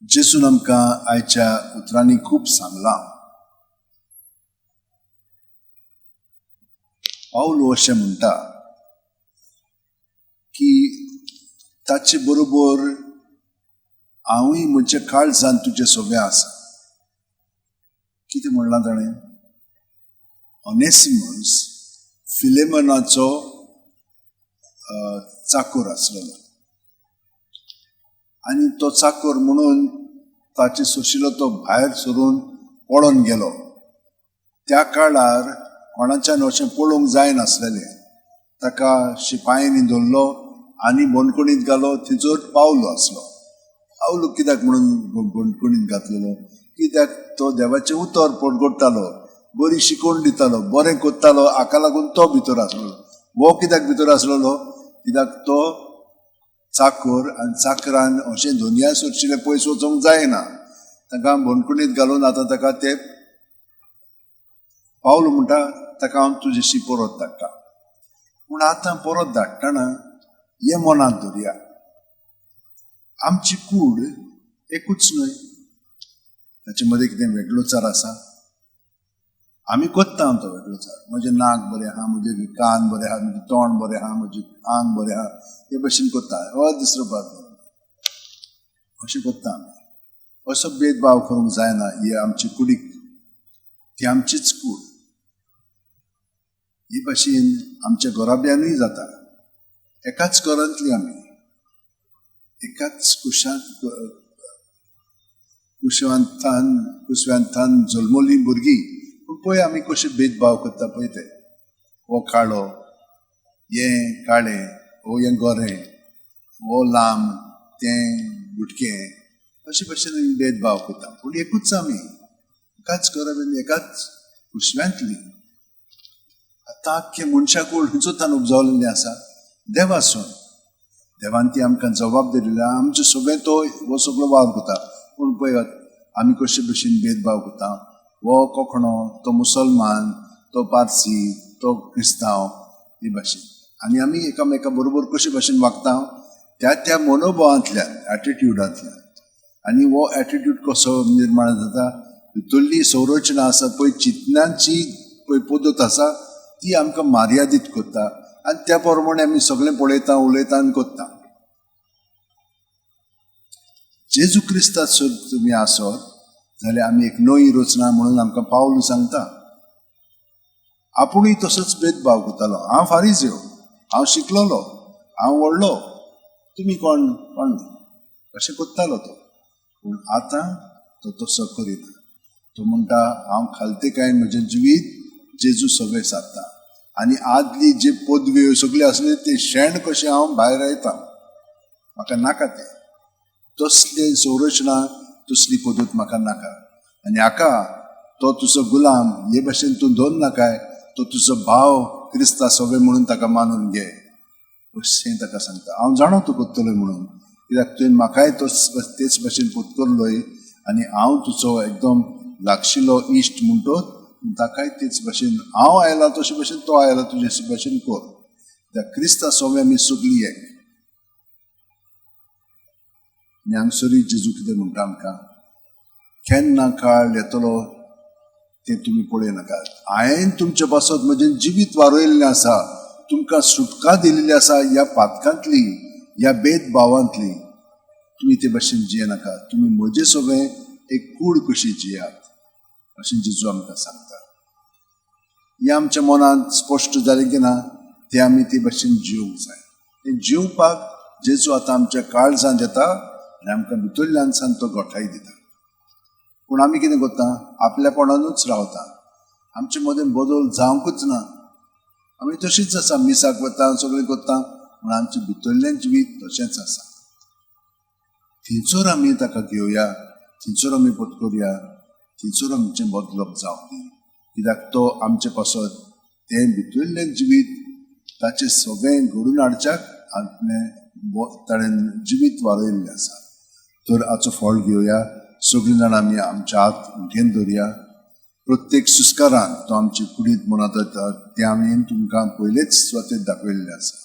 जेसून आमकां आयच्या उतरांनी खूब सांगलां. पाऊल अशें म्हणटा की ताचे बरोबर हांवूय म्हज्या काळजान तुजे सोबे आसा. कितें म्हणलां ताणें? ऑनेसिमस फिलेमनाचो चाकर आसलेलो आनी तो चाकर म्हणून ताचे सोशिलो तो भायर सरून पळोवन गेलो. त्या काळार कोणाच्यान अशें पळोवंक जायनासलेलें. ताका शिपायांनी धरलो आनी बोणकुणींत घालो. थंयसर पावलो आसलो. पावलो कित्याक म्हणून बोणकुणींत घातलेलो? कित्याक तो देवाचें उतर पडगोडटालो, बरी शिकोवन दितालो, बरें कोत्तालो. हाका लागून तो भितर आसलेलो. वो कित्याक भितर आसलेलो? कित्याक तो चाकर आनी चाकरान अशें दोनया सोडशिल्लें पयस वचोंक जायना. ताका बोणकुणींत घालून आतां ताका ते पावलो म्हणटा ताका हांव तुजेशी परत धाडटा. पूण आतां परत धाडटना हें मनांत धरया, आमची कूड एकूच न्हय. ताचे मदें कितें वेगळोचार आसा? आमी कोत्ता तो वेगळोचार. म्हजें नाक बरें आहा, म्हजे कान बरें आहा, म्हजें तोंड बरें आहा, म्हजें आंग बरें आहा, हे भशेन कोत्ता. हो दुसरो भाग अशें कोत्ता आमी. असो भेदभाव करूंक जायना. ही आमची कुडीक, ती आमचीच कूड. हे भशेन आमच्या घराब्यानूय जाता. एकाच घरांतली आमी, एकाच कुशव्यांतान जल्मली भुरगीं. पूण पळय आमी कशे भेदभाव करता पळय ते. हो काळो, हें काळें, हो हें गोरें, हो लांब, तें बुटकें, अशे भशेन आमी भेदभाव करता. पूण एकूच आमी, एकाच घराब्यान, एकाच कुशव्यांतली. आतां आख्खे मनशाकूड हिंचोतान उपजावलेलें आसा देवासून. देवान ती आमकां जबाबदारी दिल्या. आमचें सगळें तो हो सगळो वावर करता. पूण पळयात आमी कशे भशेन भेदभाव करता. वो कोंकणो, तो मुसलमान, तो पारसी, तो क्रिस्तांव, ही भाशेन. आनी आमी एकामेका बरोबर कशे भशेन वागता त्या मनोभावांतल्यान, एटिट्यूडांतल्यान. आनी हो एटिट्यूड कसो निर्माण जाता? भितरली संरचना आसा पळय, चिंतनाची पळय पद्दत आसा ती आमकां मर्यादीत करता. आनी त्या प्रमाणे आमी सगळें पळयता, उलयता आनी कोत्ता. जेजू क्रिस्तांत जर तुमी आसत जाल्यार आमी एक नवी रचना म्हणून आमकां पावल सांगता. आपुणूय तसोच भेदभाव करतालो. हांव फारिझेव, हांव शिकलोलो, हांव व्हडलो, तुमी कोण अशें कोत्तालो तो. पूण आतां तो तसो करिना. तो म्हणटा हांव खालते काय म्हजें जिवीत जेजू सगळें सारता. आनी आदली जे पदव्यो सगळ्यो आसल्यो ते शेण कशें हांव भायर येता. म्हाका नाका तें. तसली संरचना, तसली पद्दत म्हाका नाका. आनी हाका तो तुजो गुलाम हे भशेन तूं दोन नाकाय. तो तुजो भाव क्रिस्ता सगळें म्हणून ताका मानून घे अशें ताका सांगता. हांव जाणो तूं कोत्तलो म्हणून, कित्याक तुवें म्हाकाय तेच भशेन पोत्तलोय. आनी हांव तुजो एकदम लागशिल्लो इश्ट म्हणटो ताकाय तेच भशेन हांव आयला तशे भशेन तो आयला तुजे भशेन कर. त्या क्रिस्ता सोबे आमी सगळीं एक. आनी हांगसरी जेजू कितें म्हणटा आमकां? केन्ना काळ येतलो तें तुमी पळय नाकात. हांवें तुमचे पासत म्हजें जिवीत वारयल्लें आसा. तुमकां सुटका दिलेली आसा ह्या पातकांतली, ह्या भेदभावांतली. तुमी ते भशेन जिये नाका. तुमी म्हजें सगळें एक कूड कशी जियात अशें जेजू आमकां सांगता. हें आमच्या मनांत स्पश्ट जालें की ना, तें आमी ते भशेन जिवंक जाय. तें जिवपाक जेजू आतां आमच्या काळजांत येता आनी आमकां भितरल्यान सान तो घोटाय दिता. पूण आमी कितें करता? आपल्यापणानूच रावता. आमचे मदें बदल जावंकूच ना. आमी तशींच आसा. मिसाक वता, सगळें करता, पूण आमचें भितरलें जिवीत तशेंच आसा. थंयसर आमी ताका घेवया, थंयसर आमी पत्करया, थंयसर आमचें बदलप जावं दी. कित्याक तो आमचे पासत तें भितरलें जिवीत ताचें सगळें घडून हाडच्याक ताणें जिवीत वारयल्लें आसा. तर हाचो फळ घेवया. सगळीं जाणां आमी आमच्या हात मुठयेन धरया. प्रत्येक सुस्कारान तो आमचे कुडींत मनात येता. तें आमी तुमकां पयलेच स्वतेक दाखयल्लें आसा.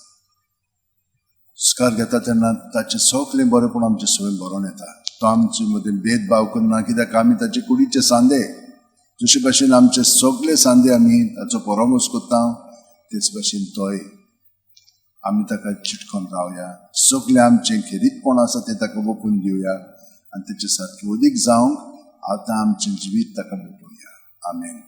स्कार घेता तेन्ना ताचे सगळें बरेंपण आमचे सवय बरोवन येता. तो आमचे मदीं भेदभाव करना, कित्याक आमी ताचे कुडीचे सांदे. जशे भाशेन आमचे सगळे सांदे आमी ताचो परामोस करता, तेच भाशेन तोय आमी ताका चिटकोन रावया. सगळे आमचें खेरीतपण आसा तें ताका ओपून दिवया आनी तेचे सारकें अदीक जावंक आतां आमचें जिवीत ताका भेटोवया. आमेन.